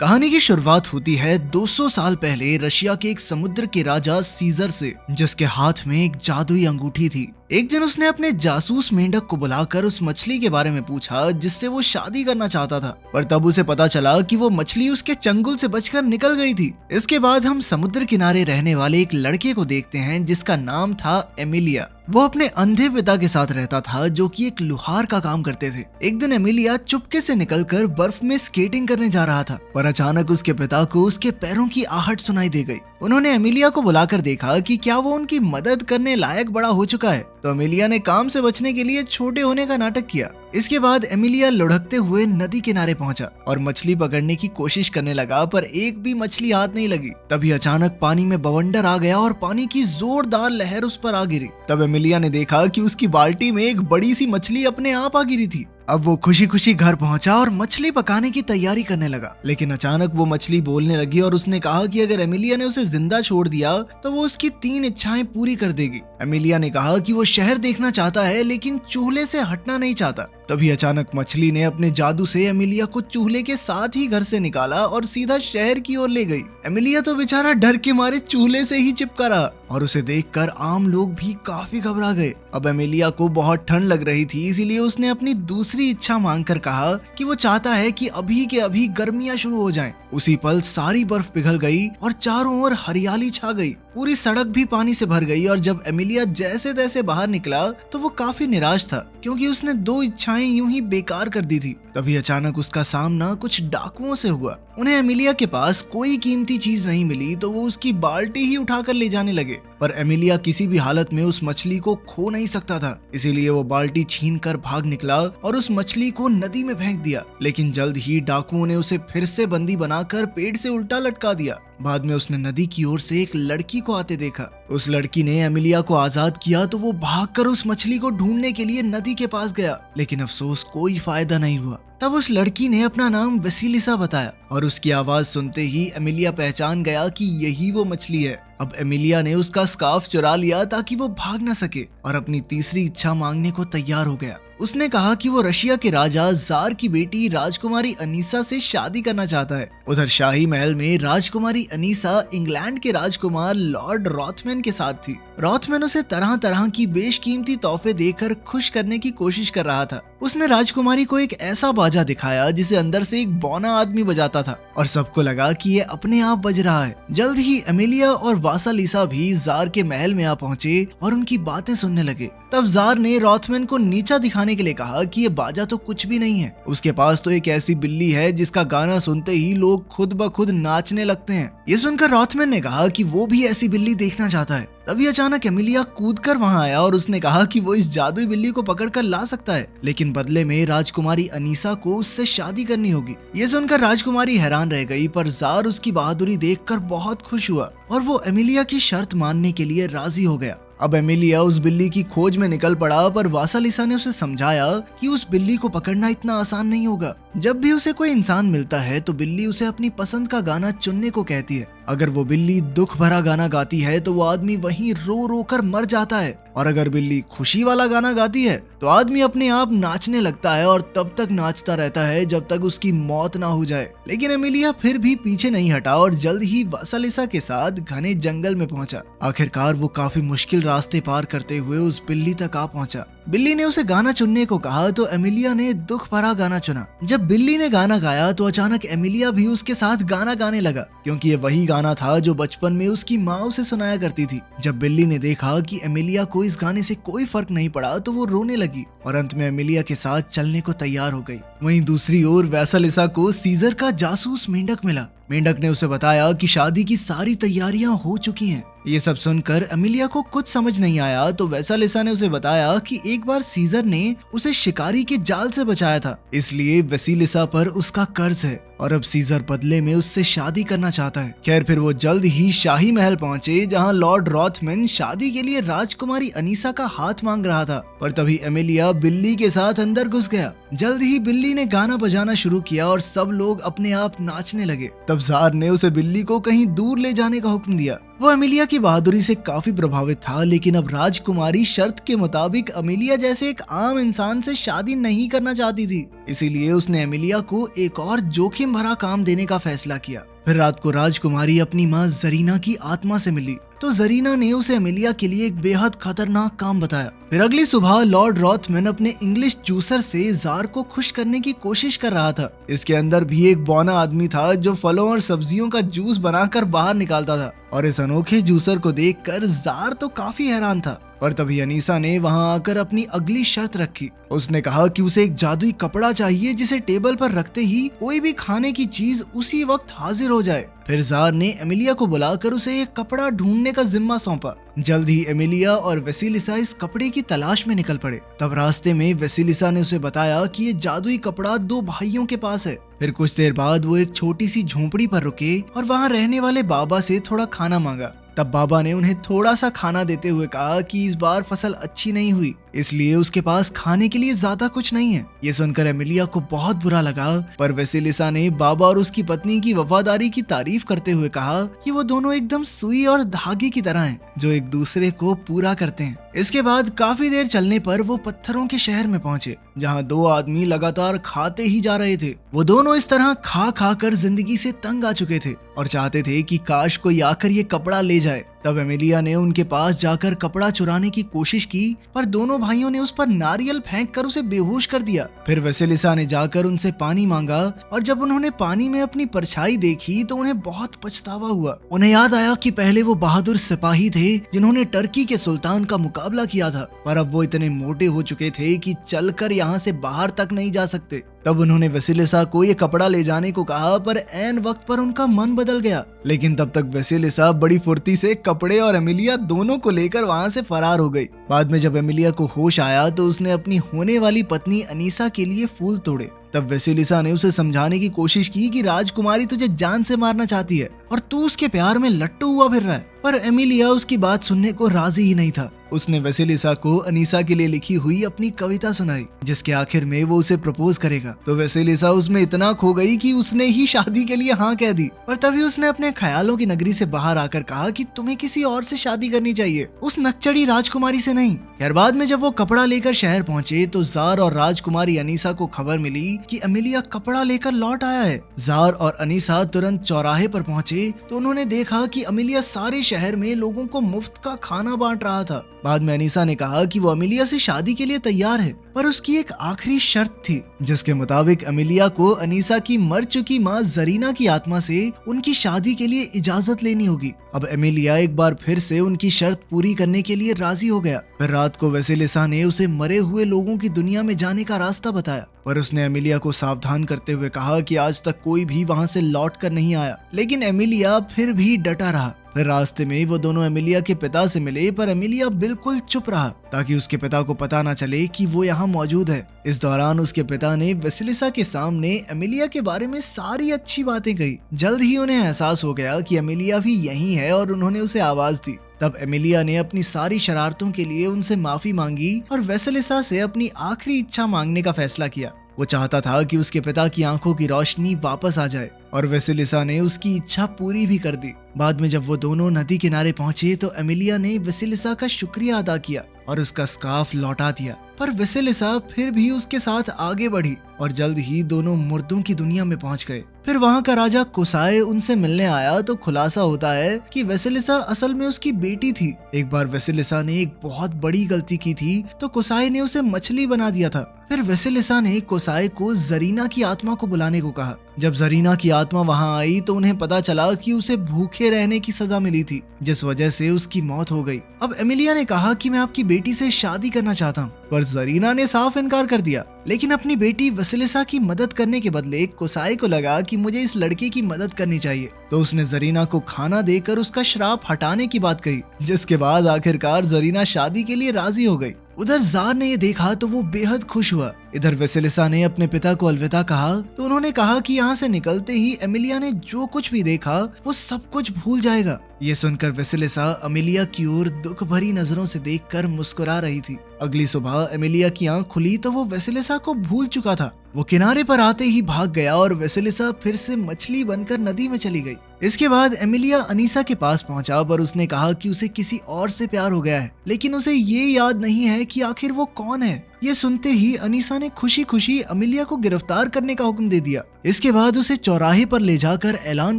कहानी की शुरुआत होती है 200 साल पहले रशिया के एक समुद्र के राजा सीजर से, जिसके हाथ में एक जादुई अंगूठी थी। एक दिन उसने अपने जासूस मेंढक को बुलाकर उस मछली के बारे में पूछा जिससे वो शादी करना चाहता था, पर तब उसे पता चला कि वो मछली उसके चंगुल से बचकर निकल गई थी। इसके बाद हम समुद्र किनारे रहने वाले एक लड़के को देखते हैं जिसका नाम था एमिलिया। वो अपने अंधे पिता के साथ रहता था जो कि एक लुहार का काम करते थे। एक दिन एमिलिया चुपके से निकलकर बर्फ में स्केटिंग करने जा रहा था, पर अचानक उसके पिता को उसके पैरों की आहट सुनाई दे गई। उन्होंने एमिलिया को बुलाकर देखा कि क्या वो उनकी मदद करने लायक बड़ा हो चुका है, तो एमिलिया ने काम से बचने के लिए छोटे होने का नाटक किया। इसके बाद एमिलिया लुढ़कते हुए नदी किनारे पहुंचा और मछली पकड़ने की कोशिश करने लगा, पर एक भी मछली हाथ नहीं लगी। तभी अचानक पानी में बवंडर आ गया और पानी की जोरदार लहर उस पर आ गिरी। तब एमिलिया ने देखा कि उसकी बाल्टी में एक बड़ी सी मछली अपने आप आ गिरी थी। अब वो खुशी खुशी घर पहुंचा और मछली पकाने की तैयारी करने लगा, लेकिन अचानक वो मछली बोलने लगी और उसने कहा कि अगर एमिलिया ने उसे जिंदा छोड़ दिया तो वो उसकी 3 इच्छाएं पूरी कर देगी। एमिलिया ने कहा कि वो शहर देखना चाहता है लेकिन चूल्हे से हटना नहीं चाहता। तभी अचानक मछली ने अपने जादू से एमिलिया को चूल्हे के साथ ही घर से निकाला और सीधा शहर की ओर ले गई। एमिलिया तो बेचारा डर के मारे चूल्हे से ही चिपका रहा और उसे देखकर आम लोग भी काफी घबरा गए। अब एमिलिया को बहुत ठंड लग रही थी, इसीलिए उसने अपनी दूसरी इच्छा मांगकर कहा कि वो चाहता है कि अभी के अभी गर्मियां शुरू हो जाएं। उसी पल सारी बर्फ पिघल गई और चारों ओर हरियाली छा गई। पूरी सड़क भी पानी से भर गई और जब एमिलिया जैसे तैसे बाहर निकला तो वो काफी निराश था, क्योंकि उसने 2 इच्छाएं यूं ही बेकार कर दी थी। तभी अचानक उसका सामना कुछ डाकुओं से हुआ। उन्हें एमिलिया के पास कोई कीमती चीज नहीं मिली तो वो उसकी बाल्टी ही उठाकर ले जाने लगे, पर एमिलिया किसी भी हालत में उस मछली को खो नहीं सकता था, इसीलिए वो बाल्टी छीनकर भाग निकला और उस मछली को नदी में फेंक दिया। लेकिन जल्द ही डाकुओं ने उसे फिर से बंदी बनाकर पेड़ से उल्टा लटका दिया। बाद में उसने नदी की ओर से एक लड़की को आते देखा। उस लड़की ने एमिलिया को आजाद किया तो वो भागकर उस मछली को ढूंढने के लिए नदी के पास गया, लेकिन अफसोस कोई फायदा नहीं हुआ। तब उस लड़की ने अपना नाम वेसिलिसा बताया और उसकी आवाज सुनते ही एमिलिया पहचान गया कि यही वो मछली है। अब एमिलिया ने उसका स्कार्फ चुरा लिया ताकि वो भाग न सके और अपनी तीसरी इच्छा मांगने को तैयार हो गया। उसने कहा कि वो रशिया के राजा जार की बेटी राजकुमारी अनीसा से शादी करना चाहता है। उधर शाही महल में राजकुमारी अनीसा इंग्लैंड के राजकुमार लॉर्ड रॉथमैन के साथ थी। रॉथमैन उसे तरह तरह की बेशकीमती तोहफे देकर खुश करने की कोशिश कर रहा था। उसने राजकुमारी को एक ऐसा बाजा दिखाया जिसे अंदर से एक बौना आदमी बजाता था और सबको लगा कि ये अपने आप बज रहा है। जल्द ही एमिलिया और वासालिसा भी जार के महल में आ पहुंचे और उनकी बातें सुनने लगे। तब जार ने रॉथमैन को नीचा दिखाने के लिए कहा कि ये बाजा तो कुछ भी नहीं है, उसके पास तो एक ऐसी बिल्ली है जिसका गाना सुनते ही लोग खुद ब खुद नाचने लगते हैं। ये सुनकर रॉथमैन ने कहा कि वो भी ऐसी बिल्ली देखना चाहता है। तभी अचानक एमिलिया कूदकर वहां आया और उसने कहा कि वो इस जादुई बिल्ली को पकड़कर ला सकता है, लेकिन बदले में राजकुमारी अनीसा को उससे शादी करनी होगी। ये सुनकर राजकुमारी हैरान रह गई, पर जार उसकी बहादुरी देखकर बहुत खुश हुआ और वो एमिलिया की शर्त मानने के लिए राजी हो गया। अब एमिलिया उस बिल्ली की खोज में निकल पड़ा, पर वासालिसा ने उसे समझाया कि उस बिल्ली को पकड़ना इतना आसान नहीं होगा। जब भी उसे कोई इंसान मिलता है तो बिल्ली उसे अपनी पसंद का गाना चुनने को कहती है। अगर वो बिल्ली दुख भरा गाना गाती है तो वो आदमी वहीं रो रो कर मर जाता है, और अगर बिल्ली खुशी वाला गाना गाती है तो आदमी अपने आप नाचने लगता है और तब तक नाचता रहता है जब तक उसकी मौत ना हो जाए। लेकिन एमिलिया फिर भी पीछे नहीं हटा और जल्द ही वासालिसा के साथ घने जंगल में पहुंचा। आखिरकार वो काफी मुश्किल रास्ते पार करते हुए उस बिल्ली तक आ पहुंचा। बिल्ली ने उसे गाना चुनने को कहा तो एमिलिया ने दुख भरा गाना चुना। जब बिल्ली ने गाना गाया तो अचानक एमिलिया भी उसके साथ गाना गाने लगा, क्योंकि ये वही गाना था जो बचपन में उसकी माँ उसे सुनाया करती थी। जब बिल्ली ने देखा कि एमिलिया को इस गाने से कोई फर्क नहीं पड़ा तो वो रोने लगी और अंत में एमिलिया के साथ चलने को तैयार हो गई। वहीं दूसरी ओर वासालिसा को सीजर का जासूस मेंढक मिला। मेंढक ने उसे बताया कि शादी की सारी तैयारियां हो चुकी हैं। ये सब सुनकर एमिलिया को कुछ समझ नहीं आया तो वासालिसा ने उसे बताया कि एक बार सीजर ने उसे शिकारी के जाल से बचाया था, इसलिए वेसिलिसा पर उसका कर्ज है और अब सीजर बदले में उससे शादी करना चाहता है। खैर फिर वो जल्द ही शाही महल पहुंचे, जहां लॉर्ड रॉथमैन शादी के लिए राजकुमारी अनीसा का हाथ मांग रहा था, पर तभी एमिलिया बिल्ली के साथ अंदर घुस गया। जल्द ही बिल्ली ने गाना बजाना शुरू किया और सब लोग अपने आप नाचने लगे। तब जार ने उसे बिल्ली को कहीं दूर ले जाने का हुक्म दिया वो एमिलिया की बहादुरी से काफी प्रभावित था, लेकिन अब राजकुमारी शर्त के मुताबिक एमिलिया जैसे एक आम इंसान से शादी नहीं करना चाहती थी। इसीलिए उसने एमिलिया को एक और जोखिम भरा काम देने का फैसला किया। फिर रात को राजकुमारी अपनी माँ जरीना की आत्मा से मिली तो जरीना ने उसे एमिलिया के लिए एक बेहद खतरनाक काम बताया। फिर अगली सुबह लॉर्ड रॉथमैन अपने इंग्लिश जूसर से जार को खुश करने की कोशिश कर रहा था। इसके अंदर भी एक बौना आदमी था जो फलों और सब्जियों का जूस बनाकर बाहर निकालता था, और इस अनोखे जूसर को देखकर जार तो काफी हैरान था। और तभी अनीसा ने वहां आकर अपनी अगली शर्त रखी। उसने कहा कि उसे एक जादुई कपड़ा चाहिए जिसे टेबल पर रखते ही कोई भी खाने की चीज उसी वक्त हाजिर हो जाए। फिर जार ने एमिलिया को बुलाकर उसे एक कपड़ा ढूंढने का जिम्मा सौंपा। जल्द ही एमिलिया और वेसिलिसा इस कपड़े की तलाश में निकल पड़े। तब रास्ते में वेसिलिसा ने उसे बताया कि ये जादुई कपड़ा 2 भाइयों के पास है। फिर कुछ देर बाद वो एक छोटी सी झोंपड़ी पर रुके और वहाँ रहने वाले बाबा से थोड़ा खाना मांगा। तब बाबा ने उन्हें थोड़ा सा खाना देते हुए कहा कि इस बार फसल अच्छी नहीं हुई, इसलिए उसके पास खाने के लिए ज्यादा कुछ नहीं है। ये सुनकर एमिलिया को बहुत बुरा लगा, पर वेसिलिसा ने बाबा और उसकी पत्नी की वफादारी की तारीफ करते हुए कहा कि वो दोनों एकदम सुई और धागे की तरह हैं, जो एक दूसरे को पूरा करते हैं। इसके बाद काफी देर चलने पर वो पत्थरों के शहर में पहुंचे, जहाँ 2 आदमी लगातार खाते ही जा रहे थे। वो दोनों इस तरह खा खा कर जिंदगी से तंग आ चुके थे और चाहते थे कि काश कोई आकर ये कपड़ा ले जाए। तब एमिलिया ने उनके पास जाकर कपड़ा चुराने की कोशिश की, पर दोनों भाइयों ने उस पर नारियल फेंक कर उसे बेहोश कर दिया। फिर वेसिलिसा ने जाकर उनसे पानी मांगा, और जब उन्होंने पानी में अपनी परछाई देखी तो उन्हें बहुत पछतावा हुआ। उन्हें याद आया कि पहले वो बहादुर सिपाही थे जिन्होंने टर्की के सुल्तान का मुकाबला किया था, पर अब वो इतने मोटे हो चुके थे कि चलकर यहाँ से बाहर तक नहीं जा सकते। तब उन्होंने वेसिलिसा को ये कपड़ा ले जाने को कहा, पर ऐन वक्त पर उनका मन बदल गया। लेकिन तब तक वेसिलिसा बड़ी फुर्ती से कपड़े और एमिलिया दोनों को लेकर वहाँ से फरार हो गई। बाद में जब एमिलिया को होश आया तो उसने अपनी होने वाली पत्नी अनीसा के लिए फूल तोड़े। तब वेसिलिसा ने उसे समझाने की कोशिश की कि राजकुमारी तुझे जान से मारना चाहती है और तू उसके प्यार में लट्टू हुआ फिर रहा है, पर एमिलिया उसकी बात सुनने को राजी ही नहीं था। उसने वेसिलिसा को अनीसा के लिए लिखी हुई अपनी कविता सुनाई, जिसके आखिर में वो उसे प्रपोज करेगा। तो वेसिलिसा उसमें इतना खो गई कि उसने ही शादी के लिए हाँ कह दी। पर तभी उसने अपने ख्यालों की नगरी से बाहर आकर कहा कि तुम्हें किसी और से शादी करनी चाहिए, उस नकचड़ी राजकुमारी से नहीं। खैर बाद में जब वो कपड़ा लेकर शहर पहुंचे तो जार और राजकुमारी अनीसा को खबर मिली कि एमिलिया कपड़ा लेकर लौट आया है। जार और अनीसा तुरंत चौराहे पर पहुंचे तो उन्होंने देखा कि एमिलिया सारे शहर में लोगों को मुफ्त का खाना बांट रहा था। बाद में अनीसा ने कहा कि वो एमिलिया से शादी के लिए तैयार है, पर उसकी एक आखिरी शर्त थी, जिसके मुताबिक एमिलिया को अनीसा की मर चुकी माँ जरीना की आत्मा से उनकी शादी के लिए इजाजत लेनी होगी। अब एमिलिया एक बार फिर से उनकी शर्त पूरी करने के लिए राजी हो गया। फिर रात को वेसिलिसा ने उसे मरे हुए लोगों की दुनिया में जाने का रास्ता बताया, पर उसने एमिलिया को सावधान करते हुए कहा कि आज तक कोई भी वहाँ से लौट कर नहीं आया। लेकिन एमिलिया फिर भी डटा रहा। फिर रास्ते में वो दोनों एमिलिया के पिता से मिले, पर एमिलिया बिल्कुल चुप रहा ताकि उसके पिता को पता न चले कि वो यहाँ मौजूद है। इस दौरान उसके पिता ने वेसिलिसा के सामने एमिलिया के बारे में सारी अच्छी बातें कही। जल्द ही उन्हें एहसास हो गया कि एमिलिया भी यहीं है और उन्होंने उसे आवाज दी। तब एमिलिया ने अपनी सारी शरारतों के लिए उनसे माफी मांगी और वेसिलिसा से अपनी आखिरी इच्छा मांगने का फैसला किया। वो चाहता था कि उसके पिता की आंखों की रोशनी वापस आ जाए, और वेसिलिसा ने उसकी इच्छा पूरी भी कर दी। बाद में जब वो दोनों नदी किनारे पहुंचे तो एमिलिया ने वेसिलिसा का शुक्रिया अदा किया और उसका स्कार्फ लौटा दिया, पर वेसिलिसा फिर भी उसके साथ आगे बढ़ी और जल्द ही दोनों मुर्दों की दुनिया में पहुंच गए। फिर वहाँ का राजा कुसाई उनसे मिलने आया तो खुलासा होता है कि वेसिलिसा असल में उसकी बेटी थी। एक बार वेसिलिसा ने एक बहुत बड़ी गलती की थी तो कुसाई ने उसे मछली बना दिया था। फिर वेसिलिसा ने कुसाई को जरीना की आत्मा को बुलाने को कहा। जब जरीना की आत्मा वहाँ आई तो उन्हें पता चला कि उसे भूखे रहने की सजा मिली थी, जिस वजह से उसकी मौत हो गई। अब एमिलिया ने कहा कि मैं आपकी बेटी से शादी करना चाहता हूँ, पर जरीना ने साफ इनकार कर दिया। लेकिन अपनी बेटी वेसिलिसा की मदद करने के बदले कुसाई को लगा कि मुझे इस लड़के की मदद करनी चाहिए, तो उसने जरीना को खाना देकर उसका श्राप हटाने की बात कही, जिसके बाद आखिरकार जरीना शादी के लिए राजी हो गई। उधर जार ने ये देखा तो वो बेहद खुश हुआ। इधर वेसिलिसा ने अपने पिता को अलविदा कहा तो उन्होंने कहा कि यहाँ से निकलते ही एमिलिया ने जो कुछ भी देखा वो सब कुछ भूल जाएगा। ये सुनकर वेसिलिसा एमिलिया की ओर दुख भरी नजरों से देखकर मुस्कुरा रही थी। अगली सुबह एमिलिया की आंख खुली तो वो वेसिलिसा को भूल चुका था। वो किनारे पर आते ही भाग गया और वेसिलिसा फिर से मछली बनकर नदी में चली गई। इसके बाद एमिलिया अनीसा के पास पहुंचा पर उसने कहा कि उसे किसी और से प्यार हो गया है, लेकिन उसे ये याद नहीं है कि आखिर वो कौन है। ये सुनते ही अनीसा ने खुशी खुशी एमिलिया को गिरफ्तार करने का हुक्म दे दिया। इसके बाद उसे चौराहे पर ले जाकर ऐलान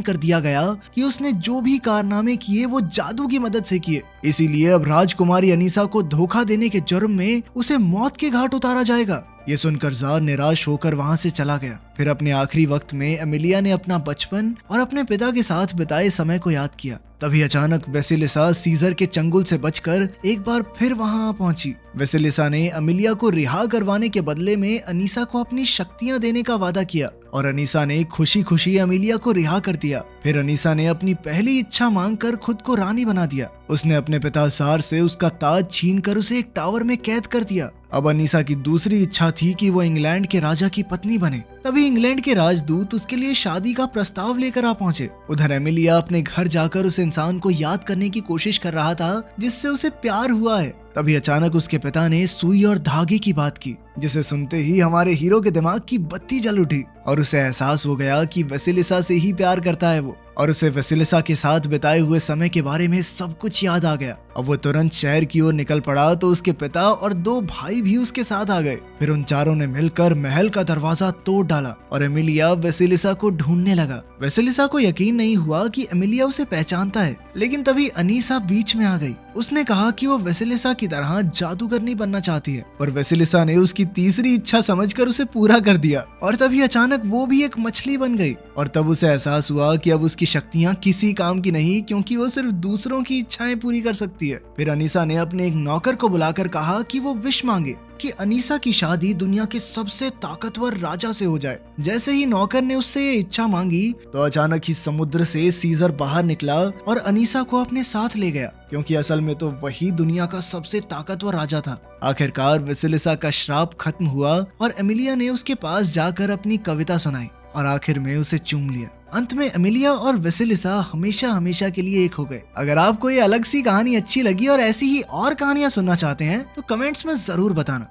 कर दिया गया कि उसने जो भी कारनामे किए वो जादू की मदद से किए, इसीलिए अब राजकुमारी अनीसा को धोखा देने के जुर्म में उसे मौत के घाट उतारा जाएगा। ये सुनकर जार निराश होकर वहाँ से चला गया। फिर अपने आखिरी वक्त में एमिलिया ने अपना बचपन और अपने पिता के साथ बिताए समय को याद किया। तभी अचानक वेसिलिसा सीजर के चंगुल से बचकर एक बार फिर वहाँ पहुंची। वेसिलिसा ने एमिलिया को रिहा करवाने के बदले में अनीसा को अपनी शक्तियां देने का वादा किया और अनीसा ने खुशी खुशी एमिलिया को रिहा कर दिया। फिर अनीसा ने अपनी पहली इच्छा मांगकर खुद को रानी बना दिया। उसने अपने पिता जार से उसका ताज छीनकर उसे एक टावर में कैद कर दिया। अब अनीसा की दूसरी इच्छा थी कि वो इंग्लैंड के राजा की पत्नी बने। तभी इंग्लैंड के राजदूत उसके लिए शादी का प्रस्ताव लेकर आ पहुंचे। उधर एमिलिया अपने घर जाकर उस इंसान को याद करने की कोशिश कर रहा था जिससे उसे प्यार हुआ है। तभी अचानक उसके पिता ने सुई और धागे की बात की, जिसे सुनते ही हमारे हीरो के दिमाग की बत्ती जल उठी और उसे एहसास हो गया कि वेसिलिसा से ही प्यार करता है वो, और उसे वेसिलिसा के साथ बिताए हुए समय के बारे में सब कुछ याद आ गया। अब वो तुरंत शहर की ओर निकल पड़ा तो उसके पिता और 2 भाई भी उसके साथ आ गए। फिर उन चारों ने मिलकर महल का दरवाजा तोड़ डाला और एमिलिया वेसिलिसा को ढूंढने लगा। वेसिलिसा को यकीन नहीं हुआ कि एमिलिया उसे पहचानता है, लेकिन तभी अनीसा बीच में आ गई। उसने कहा कि वो वेसिलिसा की तरह जादूगरनी बनना चाहती है, पर वेसिलिसा ने उसकी तीसरी इच्छा समझकर उसे पूरा कर दिया और तभी अचानक वो भी एक मछली बन गई। और तब उसे एहसास हुआ कि अब उसकी शक्तियां किसी काम की नहीं, क्योंकि वो सिर्फ दूसरों की इच्छाएं पूरी कर सकती है। फिर अनीसा ने अपने एक नौकर को बुलाकर कहा कि वो विश मांगे कि अनीसा की शादी दुनिया के सबसे ताकतवर राजा से हो जाए। जैसे ही नौकर ने उससे ये इच्छा मांगी तो अचानक ही समुद्र से सीजर बाहर निकला और अनीसा को अपने साथ ले गया, क्योंकि असल में तो वही दुनिया का सबसे ताकतवर राजा था। आखिरकार वेसिलिसा का श्राप खत्म हुआ और एमिलिया ने उसके पास जाकर अपनी कविता सुनाई और आखिर में उसे चूम लिया। अंत में एमिलिया और वेसिलिसा हमेशा हमेशा के लिए एक हो गए। अगर आपको ये अलग सी कहानी अच्छी लगी और ऐसी ही और कहानियां सुनना चाहते हैं तो कमेंट्स में जरूर बताना।